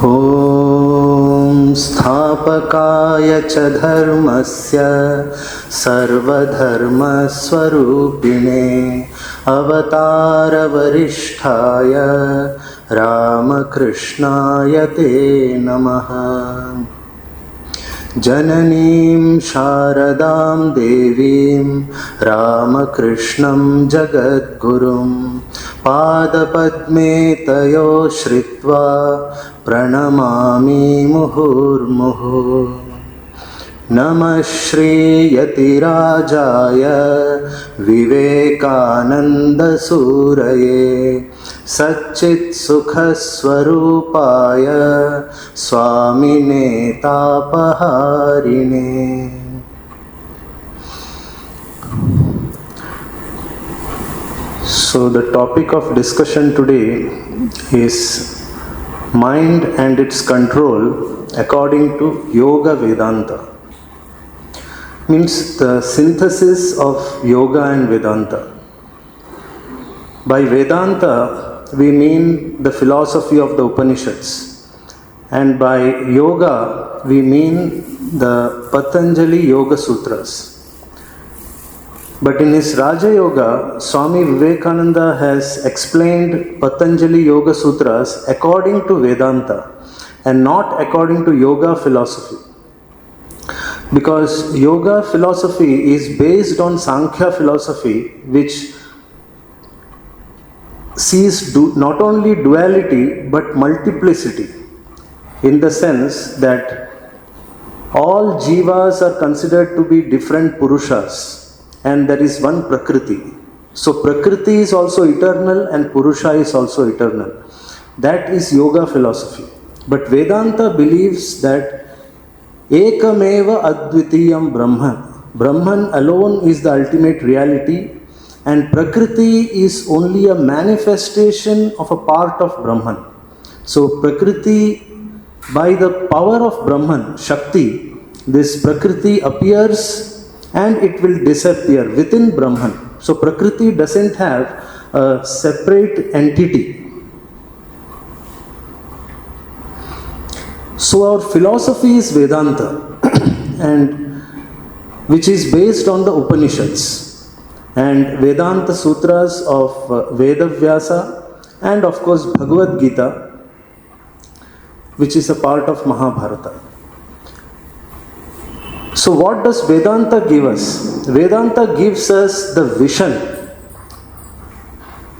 ॐ स्थापकाय च धर्मस्य सर्वधर्मस्वरूपिणे अवतारवरिष्ठाय रामकृष्णाय ते नमः। जननीं शारदां देवीं रामकृष्णं जगद्गुरुं पादपद्मे तयो श्रित्वा प्रणमामि मुहुर्मुहुः। नमः श्रीयतिराजाय विवेकानन्दसूरये सच्चित्सुखस्वरूपाय स्वामिने तापहारिणे। So the topic of discussion today is mind and its control according to Yoga Vedanta. Means the synthesis of Yoga and Vedanta. By Vedanta we mean the philosophy of the Upanishads, and by Yoga we mean the Patanjali Yoga Sutras. But in his Raja Yoga, Swami Vivekananda has explained Patanjali Yoga Sutras according to Vedanta and not according to Yoga philosophy. Because Yoga philosophy is based on Sankhya philosophy, which sees not only duality but multiplicity, in the sense that all jivas are considered to be different purushas and there is one prakriti. So prakriti is also eternal and purusha is also eternal. That is Yoga philosophy. But Vedanta believes that ekameva advitiyam brahman, Brahman alone is the ultimate reality, and Prakriti is only a manifestation of a part of Brahman. So Prakriti, by the power of Brahman, Shakti, this Prakriti appears and it will disappear within Brahman. So Prakriti doesn't have a separate entity. So our philosophy is Vedanta, and which is based on the Upanishads and Vedanta Sutras of Vedavyasa, and of course Bhagavad Gita, which is a part of Mahabharata. So what does Vedanta give us? Vedanta gives us the vision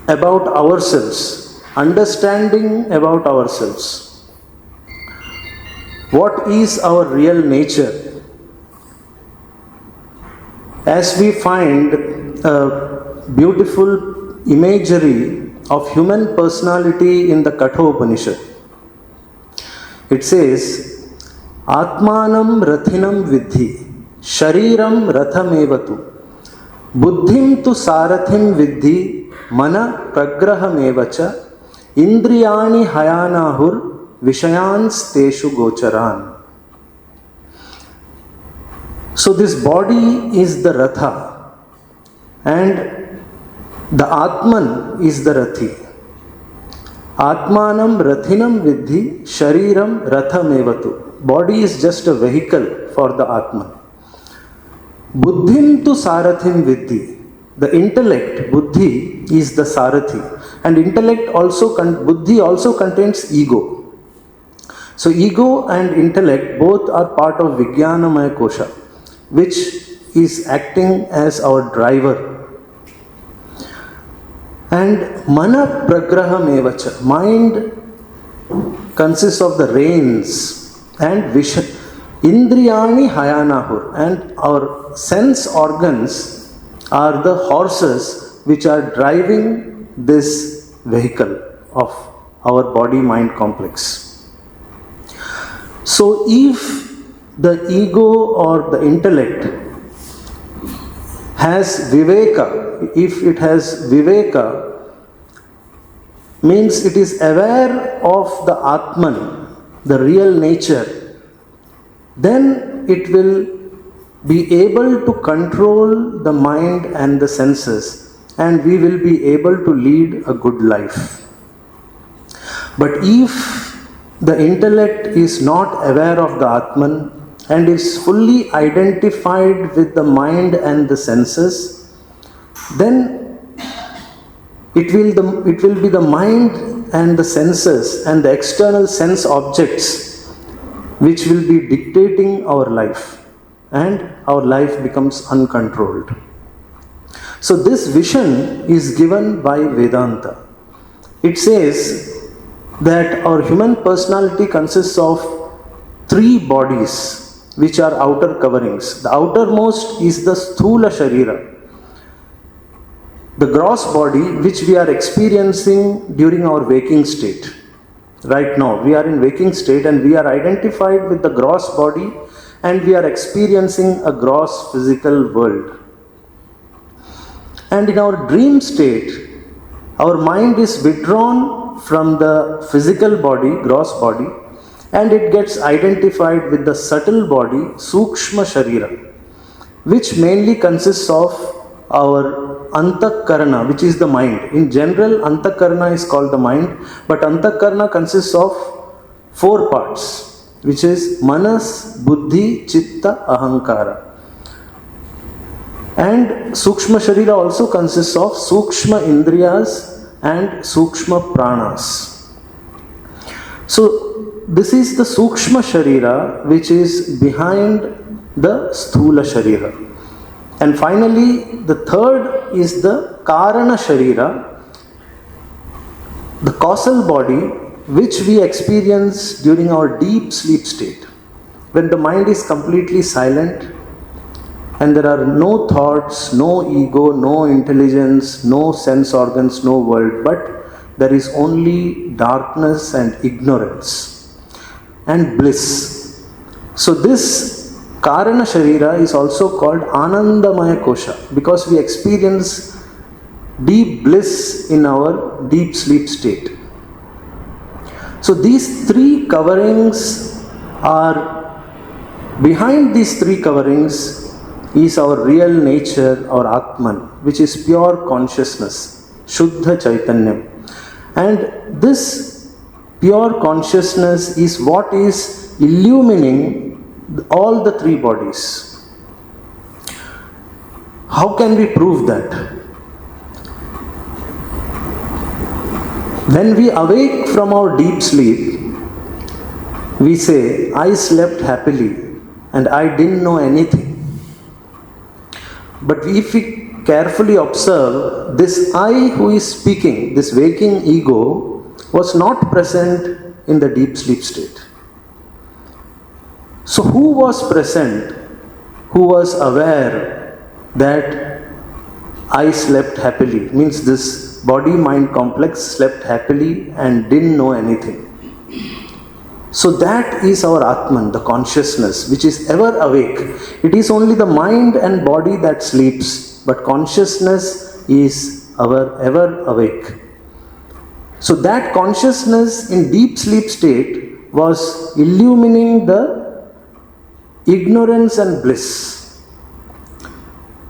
about ourselves, understanding about ourselves. What is our real nature? As we find a beautiful imagery of human personality in the Kathopanishad. It says, Atmanam rathinam vidhi, shariram rathamevatu, buddhim tu sarathim vidhi, mana pragrahamevacha, indriyani hayanahur, vishayans teshu gocharan. So this body is the ratha, and the Atman is the rathi. Atmanam rathinam vidhi, shariram rathamevatu. Body is just a vehicle for the Atman. Buddhim tu sarathim vidhi. The intellect, buddhi, is the sarathi. And buddhi also contains ego. So ego and intellect both are part of Vijnanamaya Kosha, which is acting as our driver. And mana pragraham evacha, mind consists of the reins, and indriyani hayanahur, and our sense organs are the horses which are driving this vehicle of our body-mind complex. So if the ego or the intellect has viveka, if it has viveka, means it is aware of the Atman, the real nature, then it will be able to control the mind and the senses, and we will be able to lead a good life. But if the intellect is not aware of the Atman and is fully identified with the mind and the senses, then it will be the mind and the senses and the external sense objects which will be dictating our life, and our life becomes uncontrolled. So this vision is given by Vedanta. It says that our human personality consists of 3 bodies which are outer coverings. The outermost is the Sthula Sharira, the gross body which we are experiencing during our waking state. Right now, we are in waking state and we are identified with the gross body and we are experiencing a gross physical world. And in our dream state, our mind is withdrawn from the physical body, gross body, and it gets identified with the subtle body, Sukshma Sharira, which mainly consists of our Antakarana, which is the mind. In general, Antakarana is called the mind, but Antakarana consists of 4 parts, which is Manas, Buddhi, Chitta, Ahankara. And Sukshma Sharira also consists of Sukshma Indriyas and Sukshma Pranas. So this is the Sukshma Sharira which is behind the Sthula Sharira. And finally, the third is the Karana Sharira, the causal body which we experience during our deep sleep state. When the mind is completely silent and there are no thoughts, no ego, no intelligence, no sense organs, no world, but there is only darkness and ignorance and bliss. So this Karana Sharira is also called Anandamaya Kosha because we experience deep bliss in our deep sleep state. So these 3 coverings are, behind these 3 coverings is our real nature, our Atman, which is pure consciousness, Shuddha Chaitanyam. And this pure consciousness is what is illumining all the 3 bodies. How can we prove that? When we awake from our deep sleep, we say, I slept happily and I didn't know anything. But if we carefully observe, this I who is speaking, this waking ego, was not present in the deep sleep state. So who was present? Who was aware that I slept happily? Means this body-mind complex slept happily and didn't know anything. So that is our Atman, the consciousness, which is ever awake. It is only the mind and body that sleeps, but consciousness is ever awake. So that consciousness in deep sleep state was illumining the ignorance and bliss.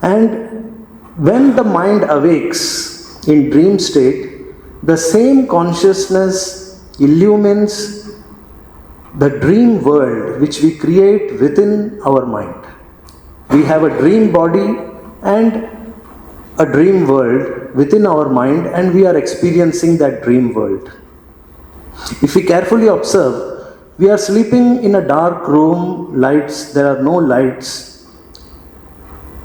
And when the mind awakes in dream state, the same consciousness illumines the dream world which we create within our mind. We have a dream body and a dream world within our mind, and we are experiencing that dream world. If we carefully observe, we are sleeping in a dark room, there are no lights,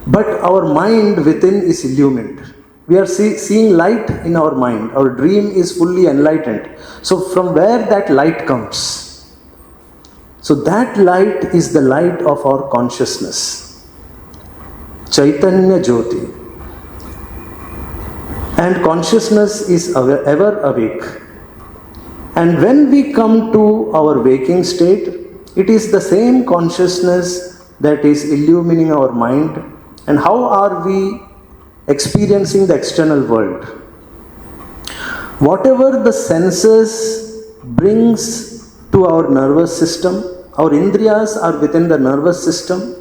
but our mind within is illumined. We are seeing light in our mind. Our dream is fully enlightened. So from where that light comes? So that light is the light of our consciousness, Chaitanya Jyoti. And consciousness is ever awake. And when we come to our waking state, it is the same consciousness that is illumining our mind. And how are we experiencing the external world? Whatever the senses brings to our nervous system, our indriyas are within the nervous system.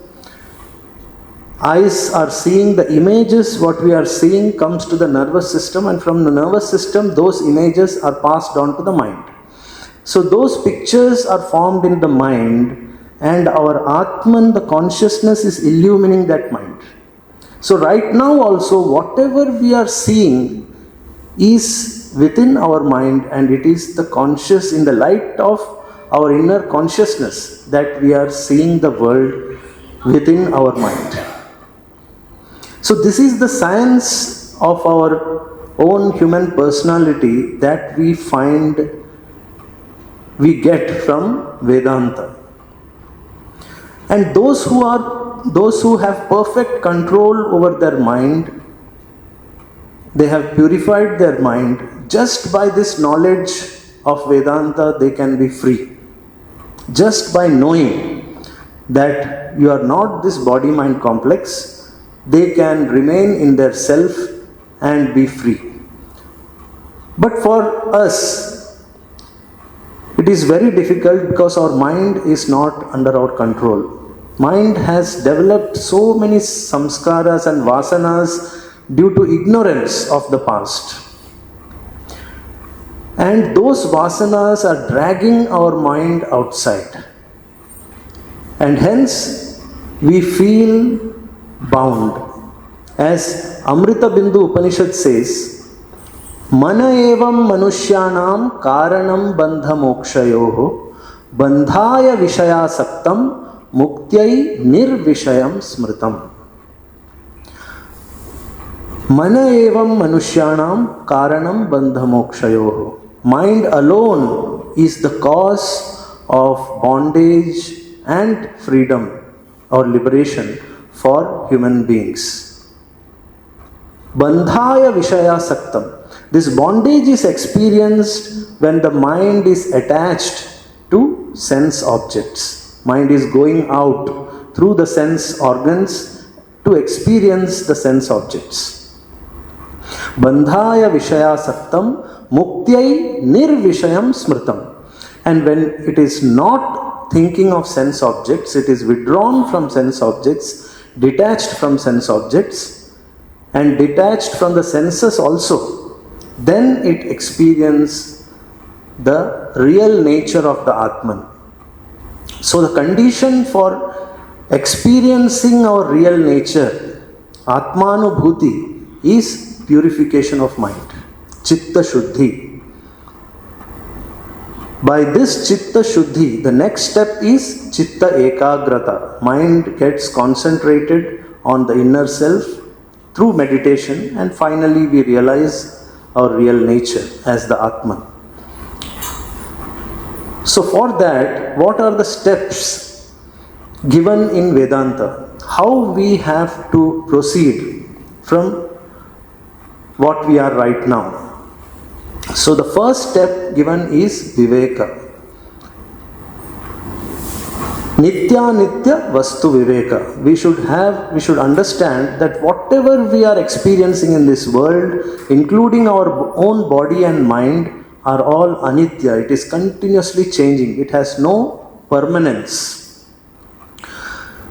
Eyes are seeing the images, what we are seeing comes to the nervous system, and from the nervous system those images are passed on to the mind. So those pictures are formed in the mind, and our Atman, the consciousness, is illumining that mind. So right now also, whatever we are seeing is within our mind, and it is the conscious, in the light of our inner consciousness, that we are seeing the world within our mind. So this is the science of our own human personality that we get from Vedanta. And those who have perfect control over their mind, they have purified their mind. Just by this knowledge of Vedanta, they can be free. Just by knowing that you are not this body-mind complex, they can remain in their self and be free. But for us, it is very difficult because our mind is not under our control. Mind has developed so many samskaras and vasanas due to ignorance of the past. And those vasanas are dragging our mind outside. And hence, we feel bound. As Amrita Bindu Upanishad says, Mana evam manushyanam karanam bandha mokshayoho bandhaya vishaya saktam Muktyai nirvishayam smritam. Mana evam manushyanam karanam bandha mokshayoho. Mind alone is the cause of bondage and freedom or liberation for human beings. Bandhaya vishaya saktam. This bondage is experienced when the mind is attached to sense objects. Mind is going out through the sense organs to experience the sense objects. Bandhaya vishaya saktam muktyai nirvishayam smritam. And when it is not thinking of sense objects, it is withdrawn from sense objects, detached from sense objects, and detached from the senses also, then it experiences the real nature of the Atman. So the condition for experiencing our real nature, Atmanubhuti, is purification of mind, Chitta Shuddhi. By this Chitta Shuddhi, the next step is Chitta Ekagrata. Mind gets concentrated on the inner self through meditation, and finally we realize our real nature as the Atman. So for that, what are the steps given in Vedanta? How we have to proceed from what we are right now? So the first step given is Viveka. Nitya Nitya Vastu Viveka. We should understand that whatever we are experiencing in this world, including our own body and mind, are all anitya. It is continuously changing. It has no permanence.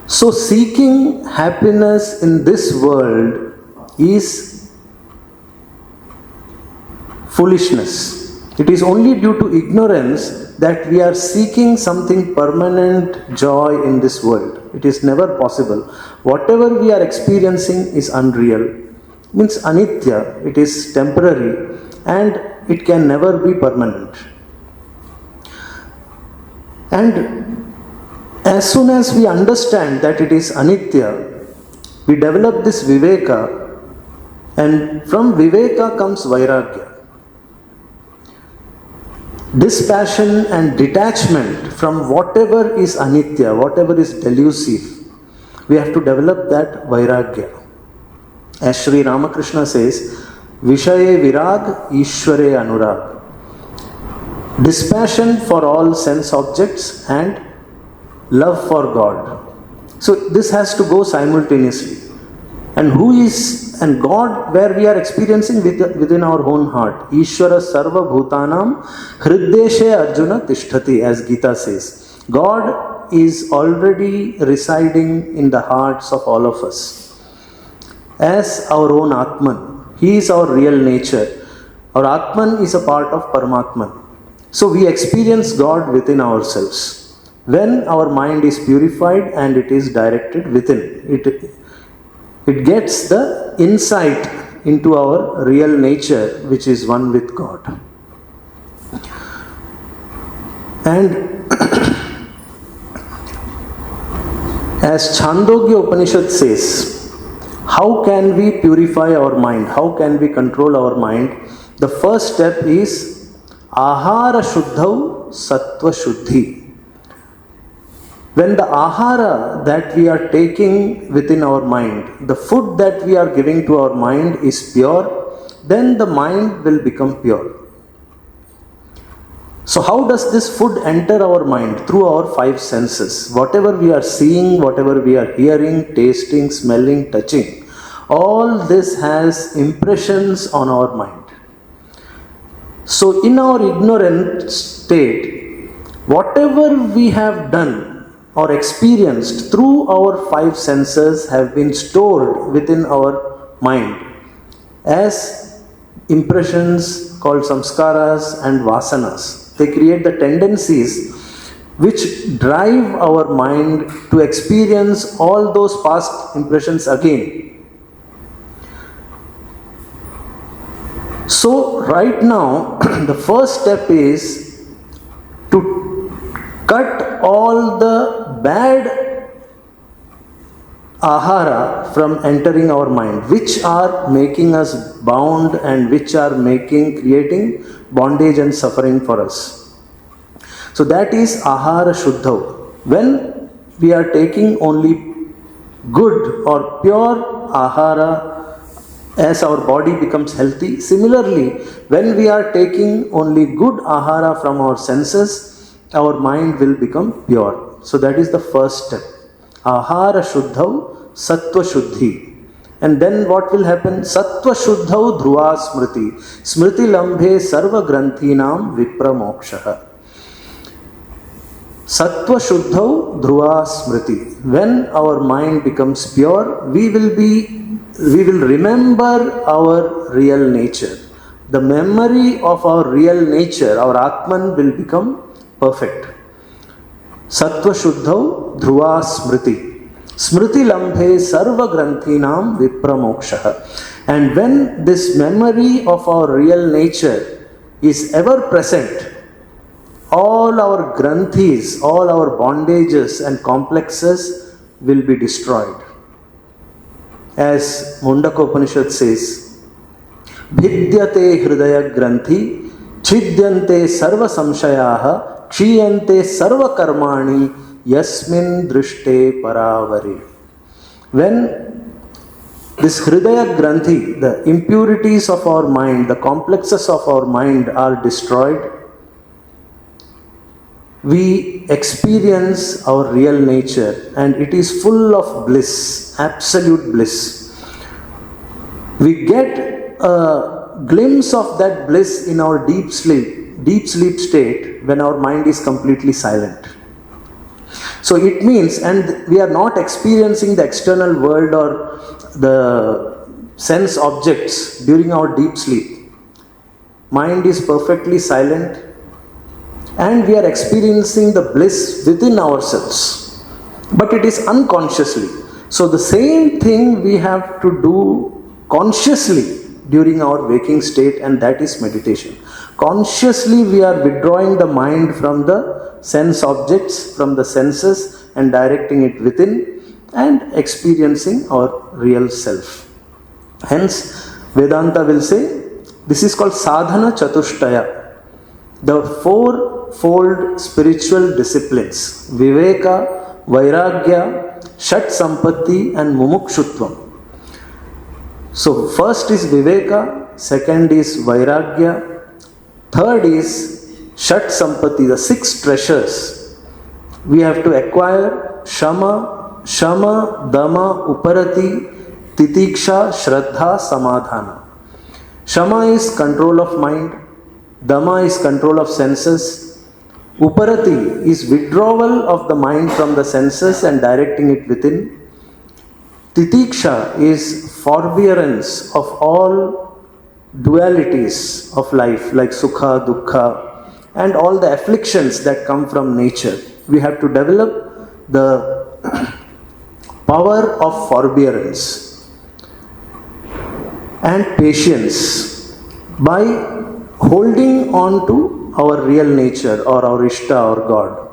So seeking happiness in this world is foolishness. It is only due to ignorance that we are seeking something permanent joy in this world. It is never possible. Whatever we are experiencing is unreal. Means anitya. It is temporary and it can never be permanent. And as soon as we understand that it is anitya, we develop this viveka, and from viveka comes vairagya. Dispassion and detachment from whatever is anitya, whatever is delusive. We have to develop that vairagya. As Sri Ramakrishna says, Vishaye virag, Ishware anurag. Dispassion for all sense objects and love for God. So this has to go simultaneously. And God, where we are experiencing within our own heart. Ishwara sarva bhutanam hriddeshe arjuna tishtati, as Gita says. God is already residing in the hearts of all of us as our own Atman. He is our real nature. Our Atman is a part of Paramatman. So we experience God within ourselves. When our mind is purified and it is directed within, it gets the insight into our real nature, which is one with God. And as Chandogya Upanishad says, how can we purify our mind? How can we control our mind? The first step is Ahara Shuddhau Sattva Shuddhi. When the ahara that we are taking within our mind, the food that we are giving to our mind is pure, then the mind will become pure. So how does this food enter our mind? Through our five senses. Whatever we are seeing, whatever we are hearing, tasting, smelling, touching, all this has impressions on our mind. So in our ignorant state, whatever we have done or experienced through our five senses have been stored within our mind as impressions called samskaras and vasanas. They create the tendencies which drive our mind to experience all those past impressions again. So right now, the first step is to cut all the bad ahara from entering our mind, which are making us bound and which are creating bondage and suffering for us. So that is ahara shuddha. When we are taking only good or pure ahara, as our body becomes healthy. Similarly, when we are taking only good ahara from our senses, our mind will become pure. So that is the first step. Ahara shuddhau sattva shuddhi. And then what will happen? Sattva shuddhau dhruva smriti. Smriti lambhe sarva granthinam vipra mokshaha. Sattva shuddhau dhruva smriti. When our mind becomes pure, we will remember our real nature. The memory of our real nature, our Atman, will become perfect. Sattva shuddhau dhruva smriti. Smriti lambhe sarva granthinam vipra mokshaha. And when this memory of our real nature is ever present, all our granthis, all our bondages and complexes will be destroyed. As Mundaka Upanishad says, Bhidyate hridaya granthi, chidyante sarva samshayaha, kshiyante sarva karmani, yasmin drishte paravari. When this hridaya granthi, the impurities of our mind, the complexes of our mind are destroyed, we experience our real nature and it is full of bliss, absolute bliss. We get a glimpse of that bliss in our deep sleep state when our mind is completely silent. So it means, and we are not experiencing the external world or the sense objects during our deep sleep. Mind is perfectly silent, and we are experiencing the bliss within ourselves. But it is unconsciously. So the same thing we have to do consciously during our waking state, and that is meditation. Consciously we are withdrawing the mind from the sense objects, from the senses, and directing it within and experiencing our real self. Hence, Vedanta will say, this is called sadhana chatushtaya. The fourfold spiritual disciplines, Viveka, Vairagya, Shat Sampatti and Mumukshutvam. So first is Viveka, second is Vairagya, third is Shat Sampatti, the six treasures. We have to acquire Shama, Dama, Uparati, Titiksha, Shraddha, Samadhana. Shama is control of mind. Dama is control of senses. Uparati is withdrawal of the mind from the senses and directing it within. Titiksha is forbearance of all dualities of life like Sukha, Dukkha, and all the afflictions that come from nature. We have to develop the power of forbearance and patience by holding on to our real nature or our Ishta or God.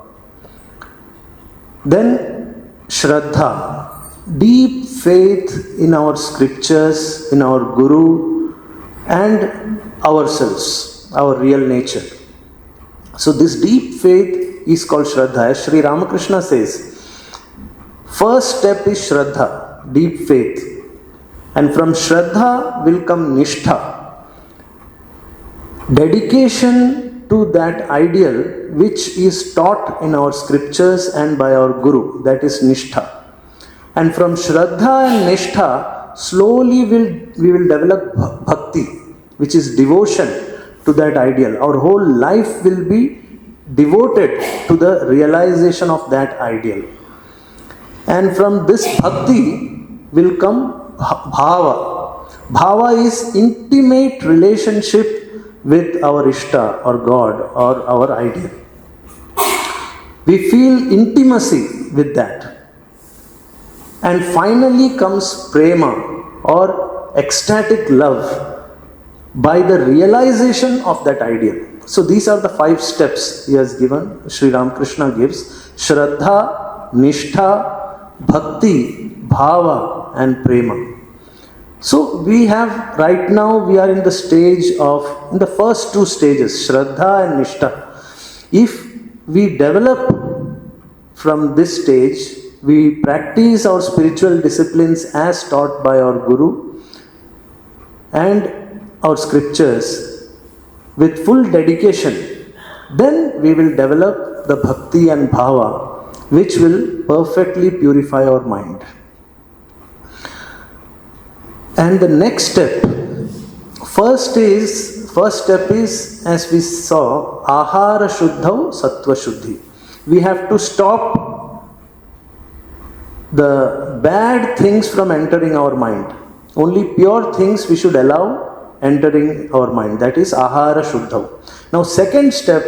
Then Shraddha, deep faith in our scriptures, in our Guru and ourselves, our real nature. So this deep faith is called Shraddha. As Sri Ramakrishna says, first step is Shraddha, deep faith. And from Shraddha will come Nishtha, dedication to that ideal which is taught in our scriptures and by our Guru, that is Nishtha. And from Shraddha and Nishtha, slowly we will develop Bhakti, which is devotion to that ideal. Our whole life will be devoted to the realization of that ideal. And from this Bhakti will come Bhava. Bhava is intimate relationship with our Ishta or God or our ideal. We feel intimacy with that. And finally comes Prema or ecstatic love by the realization of that ideal. So these are the 5 steps he has given, Sri Ramakrishna gives: Shraddha, Nishtha, Bhakti, Bhava and Prema. So we have, right now we are in the stage of, in the first 2 stages, Shraddha and Nishtha. If we develop from this stage, we practice our spiritual disciplines as taught by our Guru and our scriptures with full dedication, then we will develop the Bhakti and Bhava which will perfectly purify our mind. And the next step, first step is, as we saw, Ahara Shuddhau Sattva Shuddhi. We have to stop the bad things from entering our mind. Only pure things we should allow entering our mind. That is Ahara Shuddhau. Now second step,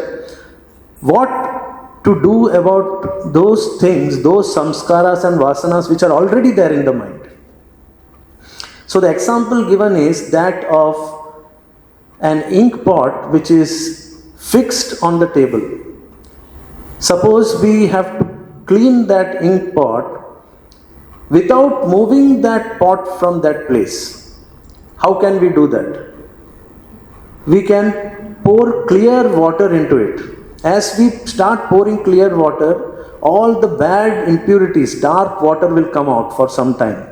what to do about those things, those samskaras and vasanas which are already there in the mind. So the example given is that of an ink pot which is fixed on the table. Suppose we have to clean that ink pot without moving that pot from that place. How can we do that? We can pour clear water into it. As we start pouring clear water, all the bad impurities, dark water will come out for some time.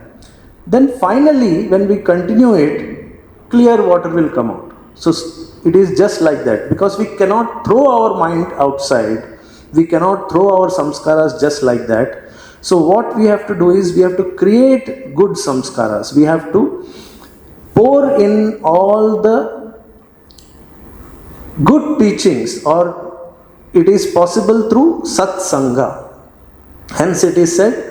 Then finally, when we continue it, clear water will come out. So it is just like that, because we cannot throw our mind outside. We cannot throw our samskaras just like that. So what we have to do is we have to create good samskaras. We have to pour in all the good teachings, or it is possible through satsanga. Hence it is said,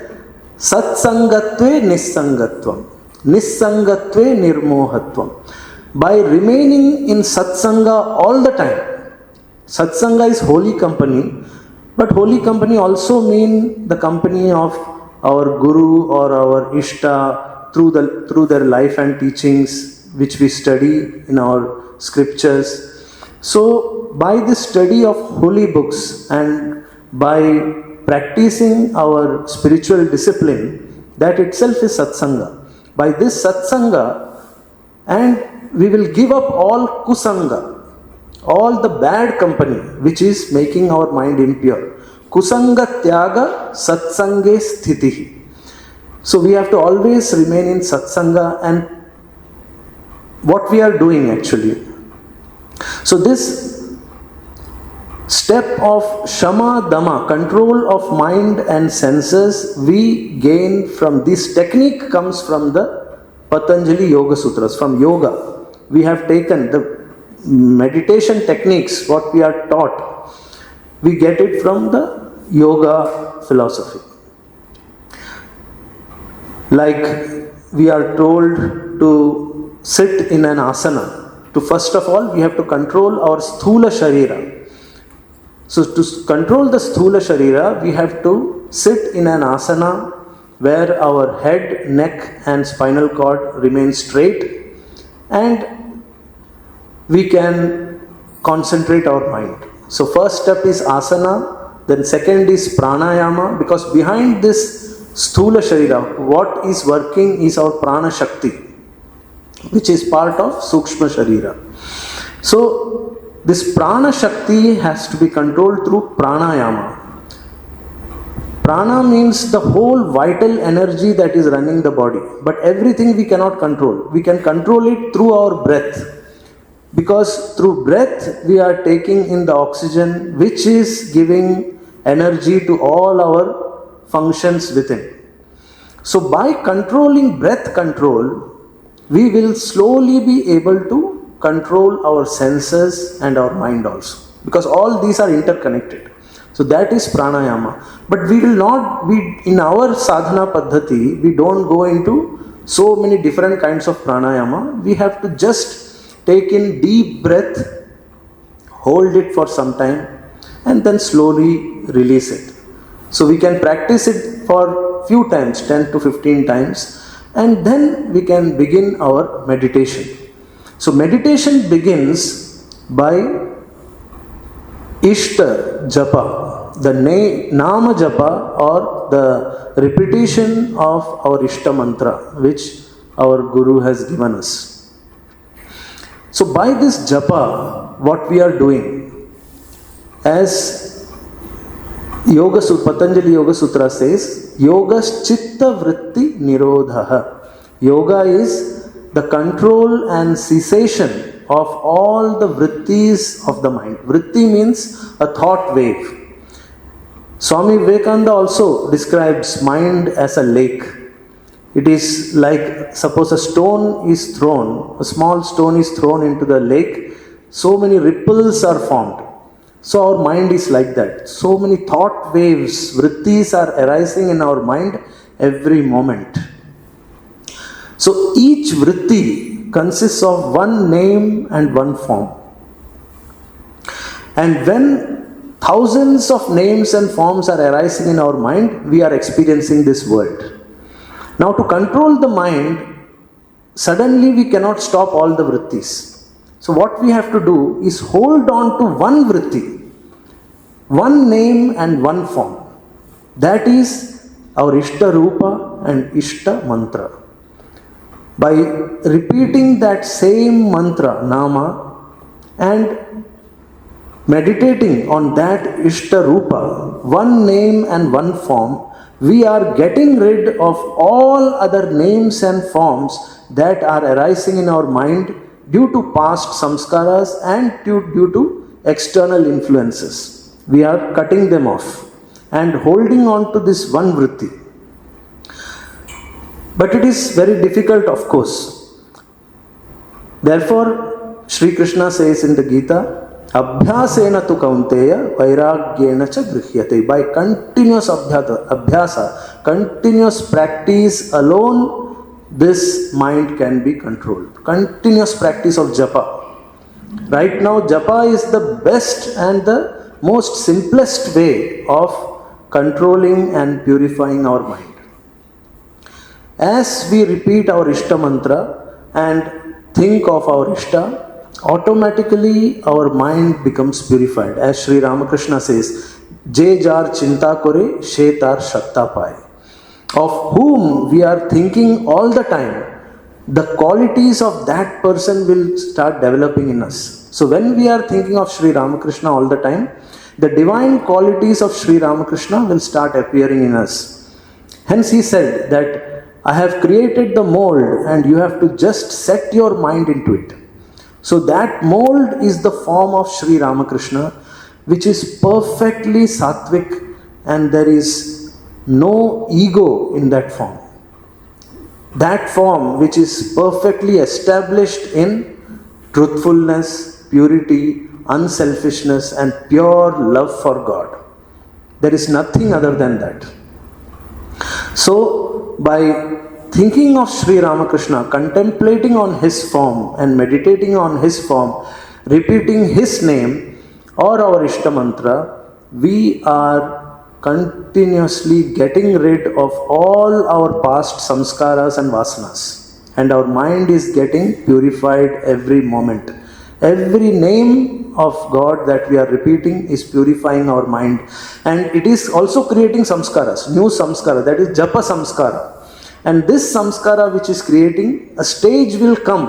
Satsangatve Nissangatvam, Nissangatve Nirmohatvam. By remaining in satsanga all the time. Satsanga is holy company, but holy company also mean the company of our Guru or our Ishta through their life and teachings which we study in our scriptures. So by the study of holy books and by practicing our spiritual discipline, that itself is satsanga. By this satsanga, and we will give up all kusanga, all the bad company which is making our mind impure. Kusanga tyaga satsange sthitihi. So we have to always remain in satsanga, and what we are doing actually. So this step of Shama Dama, control of mind and senses, we gain from this technique, comes from the Patanjali Yoga Sutras, from yoga. We have taken the meditation techniques, what we are taught, we get it from the yoga philosophy. Like we are told to sit in an asana. To first of all, we have to control our sthula sharira. So to control the sthula sharira, we have to sit in an asana where our head, neck and spinal cord remain straight, and we can concentrate our mind. So first step is asana, then second is pranayama, because behind this sthula sharira, what is working is our prana shakti, which is part of sukshma sharira. So this prana shakti has to be controlled through pranayama. Prana means the whole vital energy that is running the body, but everything we cannot control. We can control it through our breath, because through breath we are taking in the oxygen, which is giving energy to all our functions within. So by controlling breath control, we will slowly be able to control our senses and our mind also, because all these are interconnected. So that is pranayama. But we will not be, in our sadhana paddhati, we don't go into so many different kinds of pranayama. We have to just take in deep breath, hold it for some time, and then slowly release it. So we can practice it for few times, 10 to 15 times, and then we can begin our meditation. So meditation begins by Ishta Japa, the Nama Japa, or the repetition of our Ishta Mantra, which our Guru has given us. So by this Japa, what we are doing, as Patanjali Yoga Sutra says, Yogas Chitta Vritti Nirodhaha. Yoga is the control and cessation of all the vrittis of the mind. Vritti means a thought wave. Swami Vivekananda also describes mind as a lake. It is like, suppose a stone is thrown, a small stone is thrown into the lake, so many ripples are formed. So our mind is like that. So many thought waves, vrittis are arising in our mind every moment. So each vritti consists of one name and one form. And when thousands of names and forms are arising in our mind, we are experiencing this world. Now to control the mind, suddenly we cannot stop all the vrittis. So what we have to do is hold on to one vritti, one name and one form. That is our Ishta Rupa and Ishta Mantra. By repeating that same mantra, Nama, and meditating on that Ishta Rupa, one name and one form, we are getting rid of all other names and forms that are arising in our mind due to past samskaras and due to external influences. We are cutting them off and holding on to this one vritti. But it is very difficult, of course. Therefore, Sri Krishna says in the Gita, Abhyasena tu kaunteya vairagyena cha grihyate. By continuous abhyasa, continuous practice alone, this mind can be controlled. Continuous practice of japa. Right now, japa is the best and the most simplest way of controlling and purifying our mind. As we repeat our Ishta Mantra and think of our Ishta, automatically our mind becomes purified. As Sri Ramakrishna says, Je jar chinta kore, she tar shatta pai. Of whom we are thinking all the time, the qualities of that person will start developing in us. So when we are thinking of Sri Ramakrishna all the time, the divine qualities of Sri Ramakrishna will start appearing in us. Hence he said that I have created the mold and you have to just set your mind into it. So that mold is the form of Sri Ramakrishna, which is perfectly sattvic, and there is no ego in that form. That form which is perfectly established in truthfulness, purity, unselfishness and pure love for God. There is nothing other than that. So, by thinking of Sri Ramakrishna, contemplating on his form and meditating on his form, repeating his name or our Ishta Mantra, we are continuously getting rid of all our past samskaras and vasanas, and our mind is getting purified every moment. Every name of God that we are repeating is purifying our mind, and it is also creating samskaras, new samskara, that is japa samskara. And this samskara which is creating, a stage will come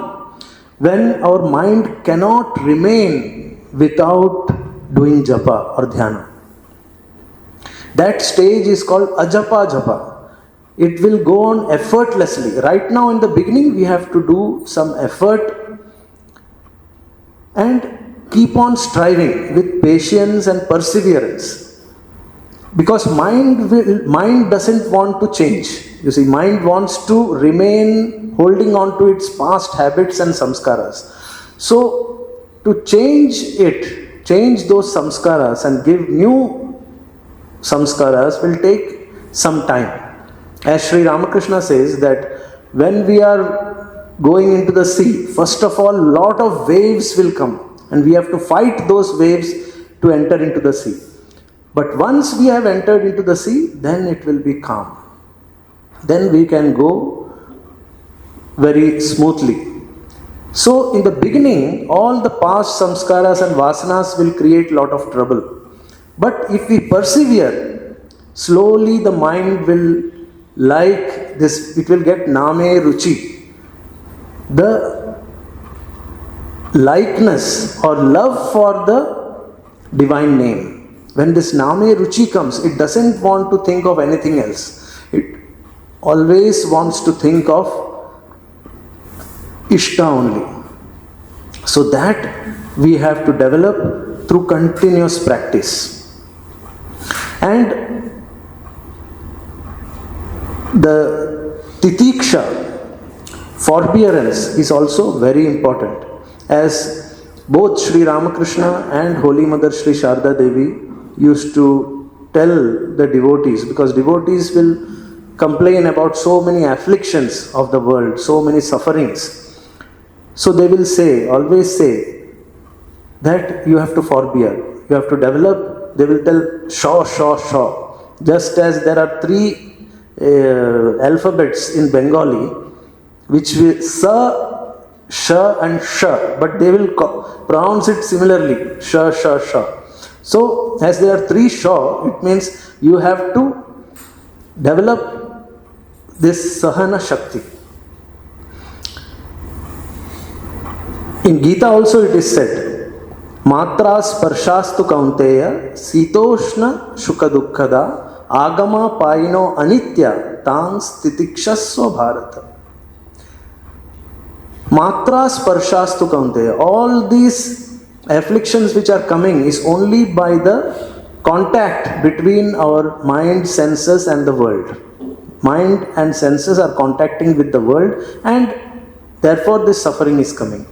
when our mind cannot remain without doing japa or dhyana. That stage is called ajapa japa. It will go on effortlessly. Right now in the beginning we have to do some effort and keep on striving with patience and perseverance. Because mind doesn't want to change. You see, mind wants to remain holding on to its past habits and samskaras. So to change those samskaras and give new samskaras will take some time. As Sri Ramakrishna says that when we are going into the sea, first of all, lot of waves will come and we have to fight those waves to enter into the sea. But once we have entered into the sea, then it will be calm. Then we can go very smoothly. So in the beginning, all the past samskaras and vasanas will create lot of trouble. But if we persevere, slowly the mind will like this, it will get name ruchi. The likeness or love for the divine name. When this name ruchi comes, it doesn't want to think of anything else. It always wants to think of Ishta only. So that we have to develop through continuous practice. And the titiksha, forbearance, is also very important. As both Sri Ramakrishna and Holy Mother Sri Sarada Devi used to tell the devotees, because devotees will complain about so many afflictions of the world, so many sufferings. So they will say, always say, that you have to forbear, you have to develop. They will tell sha. Just as there are 3 alphabets in Bengali, which will sa, sha and sha, but they will pronounce it similarly, sha. So as there are 3 sha, it means you have to develop this sahana shakti. In Gita also it is said, matra sparshastu kaunteya sitoshna shukadukkada agama paino anitya tans titikshasva bharata. Matra sparshastu kaunteya. All these afflictions which are coming is only by the contact between our mind, senses and the world. Mind and senses are contacting with the world, and therefore this suffering is coming.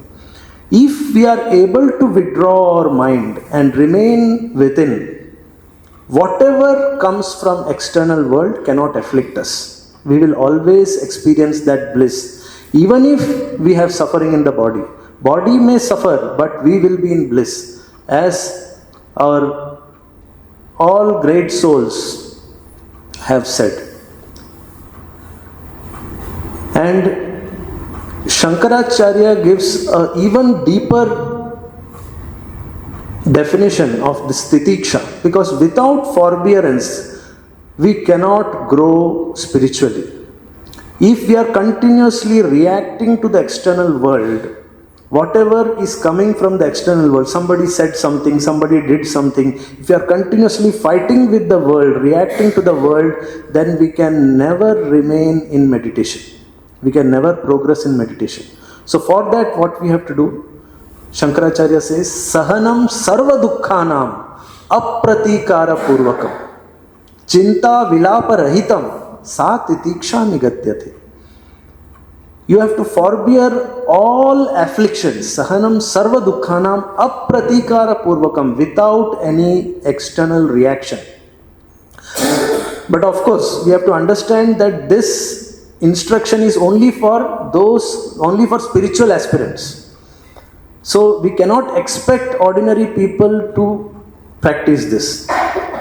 If we are able to withdraw our mind and remain within, whatever comes from external world cannot afflict us. We will always experience that bliss. Even if we have suffering in the body. Body may suffer, but we will be in bliss. As our all great souls have said. And Shankaracharya gives an even deeper definition of this titiksha, because without forbearance we cannot grow spiritually. If we are continuously reacting to the external world, whatever is coming from the external world, somebody said something, somebody did something, if we are continuously fighting with the world, reacting to the world, then we can never remain in meditation. We can never progress in meditation. So for that, what we have to do? Shankaracharya says, sahanam sarva dukkhanam apratikara purvakam chinta vilapa rahitam sa titiksha nigatyate. You have to forbear all afflictions, sahanam sarva dukkhanam apratikara purvakam, without any external reaction. But of course, we have to understand that this instruction is only for spiritual aspirants. So we cannot expect ordinary people to practice this.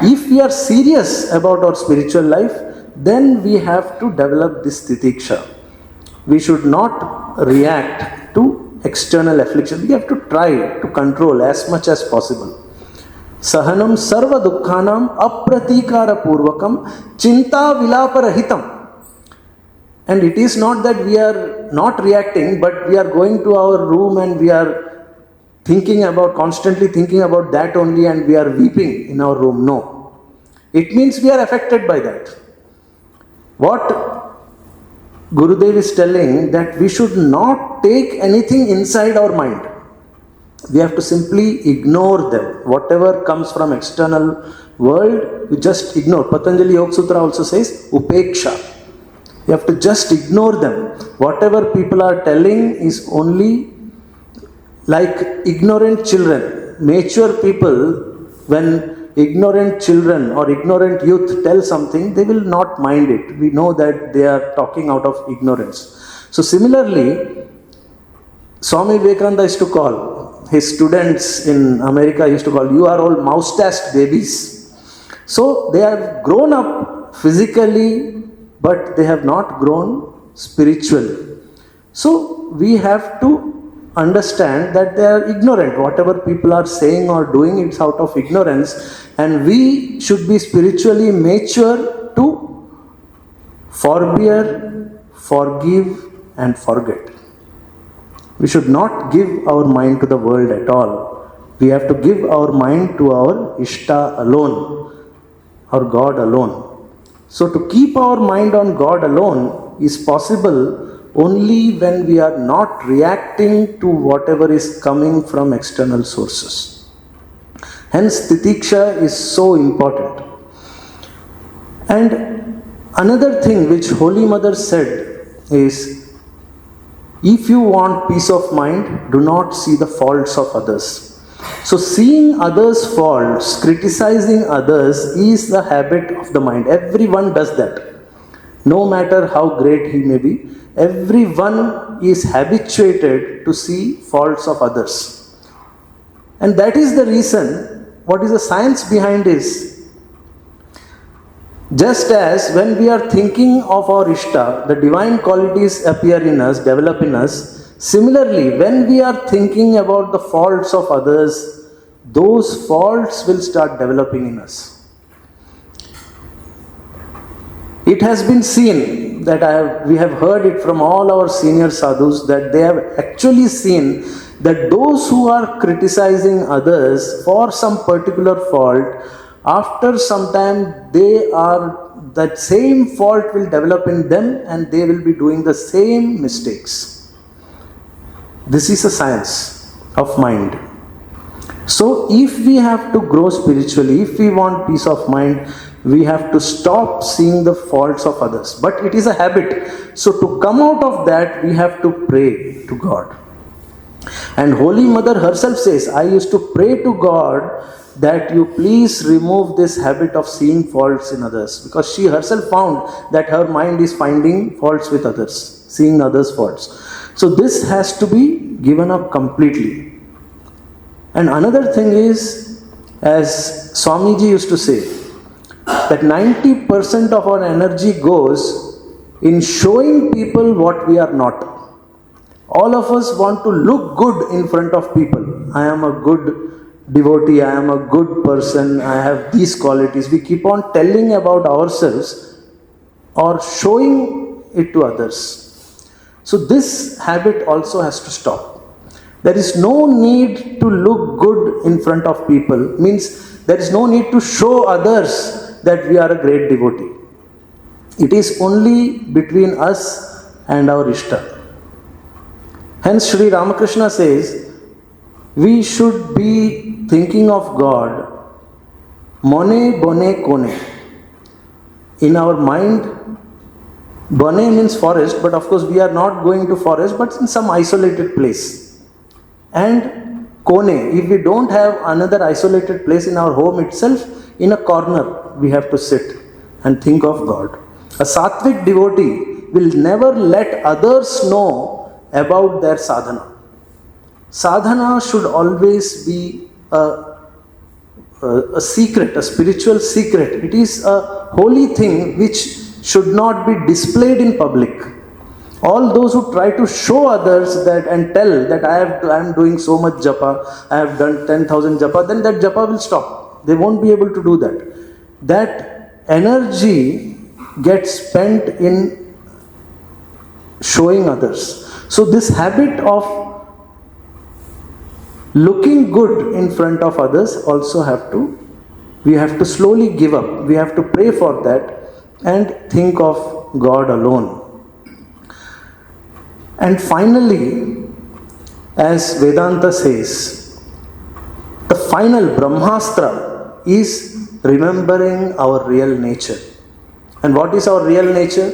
If we are serious about our spiritual life, then we have to develop this titiksha. We should not react to external affliction. We have to try to control as much as possible. Sahanam sarva dukkhanam apratikara purvakam chinta vilaparahitam. And it is not that we are not reacting, but we are going to our room and we are constantly thinking about that only, and we are weeping in our room. No. It means we are affected by that. What Gurudev is telling, that we should not take anything inside our mind. We have to simply ignore them. Whatever comes from external world, we just ignore. Patanjali Yoga Sutra also says, upeksha. You have to just ignore them. Whatever people are telling is only like ignorant children. Mature people, when ignorant children or ignorant youth tell something, they will not mind it. We know that they are talking out of ignorance. So similarly, Swami Vivekananda used to call his students in America, used to call, you are all mouse-tashed babies. So they have grown up physically, but they have not grown spiritually. So we have to understand that they are ignorant. Whatever people are saying or doing, it's out of ignorance, and we should be spiritually mature to forbear, forgive and forget. We should not give our mind to the world at all. We have to give our mind to our Ishta alone, our God alone. So to keep our mind on God alone is possible only when we are not reacting to whatever is coming from external sources. Hence titiksha is so important. And another thing which Holy Mother said is, if you want peace of mind, do not see the faults of others. So seeing others' faults, criticizing others is the habit of the mind. Everyone does that. No matter how great he may be, everyone is habituated to see faults of others. And that is the reason, what is the science behind this? Just as when we are thinking of our Ishta, the divine qualities appear in us, develop in us. Similarly, when we are thinking about the faults of others, those faults will start developing in us. It has been seen that we have heard it from all our senior sadhus, that they have actually seen that those who are criticizing others for some particular fault, after some time that same fault will develop in them and they will be doing the same mistakes. This is a science of mind. So if we have to grow spiritually, if we want peace of mind, we have to stop seeing the faults of others. But it is a habit. So to come out of that, we have to pray to God. And Holy Mother herself says, I used to pray to God that you please remove this habit of seeing faults in others. Because she herself found that her mind is finding faults with others, seeing others' faults. So this has to be given up completely. And another thing is, as Swamiji used to say, that 90% of our energy goes in showing people what we are not. All of us want to look good in front of people. I am a good devotee, I am a good person, I have these qualities. We keep on telling about ourselves or showing it to others. So this habit also has to stop. There is no need to look good in front of people. Means there is no need to show others that we are a great devotee. It is only between us and our Ishta. Hence Sri Ramakrishna says, we should be thinking of God, mone bone kone. In our mind, bone means forest, but of course we are not going to forest, but in some isolated place. And kone, if we don't have another isolated place in our home itself, in a corner we have to sit and think of God. A sattvic devotee will never let others know about their sadhana. Sadhana should always be a a secret, a spiritual secret. It is a holy thing which should not be displayed in public. All those who try to show others that and tell that I am doing so much japa, I have done 10,000 japa, then that japa will stop. They won't be able to do that. That energy gets spent in showing others. So this habit of looking good in front of others also we have to slowly give up. We have to pray for that and think of God alone. And finally, as Vedanta says, the final Brahmastra is remembering our real nature. And what is our real nature?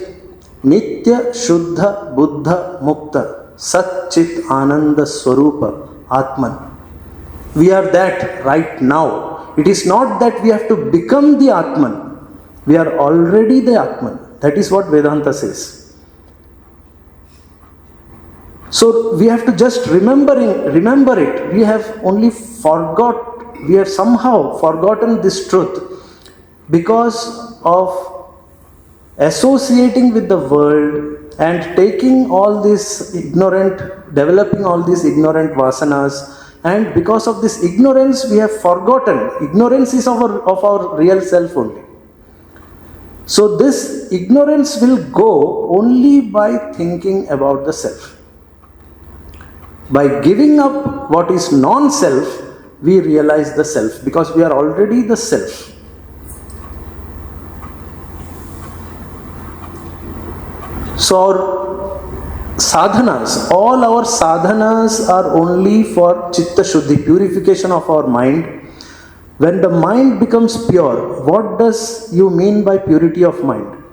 Nitya Shuddha Buddha Mukta Sat Chit Ananda Swarupa Atman. We are that right now. It is not that we have to become the Atman. We are already the Atman. That is what Vedanta says. So we have to just remember it. We have somehow forgotten this truth because of associating with the world and developing all these ignorant vasanas, and because of this ignorance we have forgotten. Ignorance is of our real self only. So this ignorance will go only by thinking about the self. By giving up what is non-self, we realize the self, because we are already the self. So our sadhanas, all our sadhanas are only for chitta shuddhi, purification of our mind. When the mind becomes pure, what does you mean by purity of mind?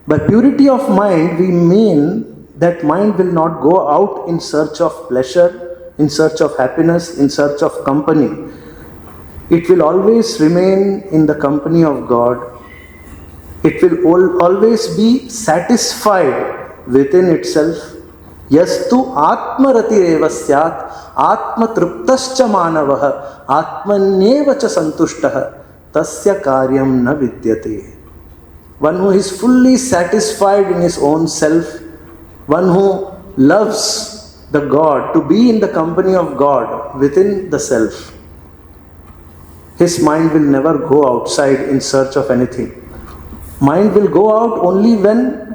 By purity of mind, we mean that mind will not go out in search of pleasure, in search of happiness, in search of company. It will always remain in the company of God. It will always be satisfied within itself. Yastu atmarati syat atma triptascha manavaha atmanyeva cha santushtaha tasya karyam na vidyate. One who is fully satisfied in his own self, one who loves the God, to be in the company of God within the self, his mind will never go outside in search of anything. Mind will go out only when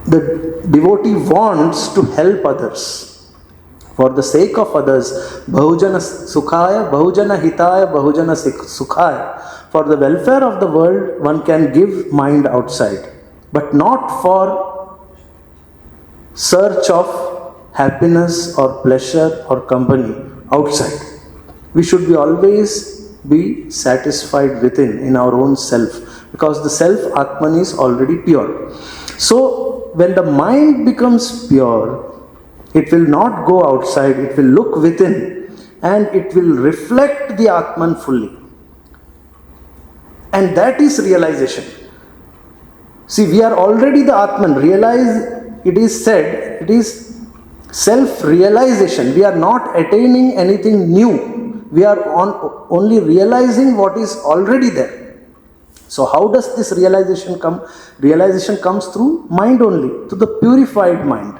the devotee wants to help others. For the sake of others, Bhajana Sukhaya, Bhajana Hitaya, Bhajana Sukhaya. For the welfare of the world, one can give mind outside, but not for search of happiness or pleasure or company outside. We should always be satisfied within, in our own self, because the self Atman is already pure. So when the mind becomes pure, it will not go outside, it will look within, and it will reflect the Atman fully. And that is realization. See, we are already the Atman. Realize, it is said, it is self-realization. We are not attaining anything new. We are only realizing what is already there. So how does this realization come? Realization comes through mind only, through the purified mind.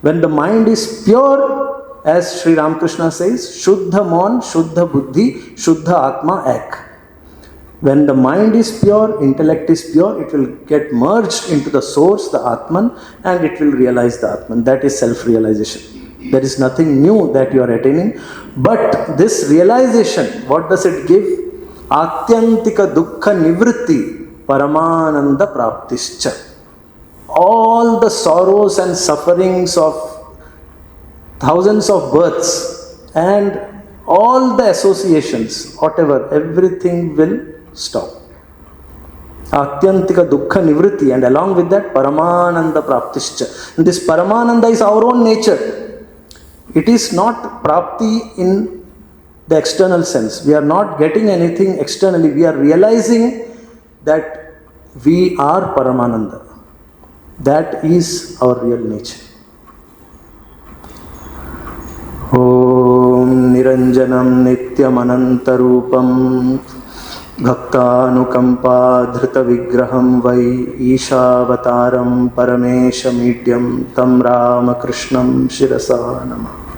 When the mind is pure, as Sri Ramakrishna says, Shuddha Mon, Shuddha Buddhi, Shuddha Atma Ek. When the mind is pure, intellect is pure, it will get merged into the source, the Atman, and it will realize the Atman. That is self-realization. There is nothing new that you are attaining. But this realization, what does it give? Atyantika dukkha nivritti paramananda praptischa. All the sorrows and sufferings of thousands of births and all the associations, whatever, everything will stop. Atyantika dukkha nivritti, and along with that paramananda praptischa. And this paramananda is our own nature. It is not prapti in the external sense. We are not getting anything externally. We are realizing that we are Paramananda. That is our real nature. Om निरञ्जनं नित्यमनन्तरूपं भक्तानुकम्पाधृतविग्रहं वै ईशावतारं परमेशमीड्यं तं रामकृष्णं शिरसा नमः।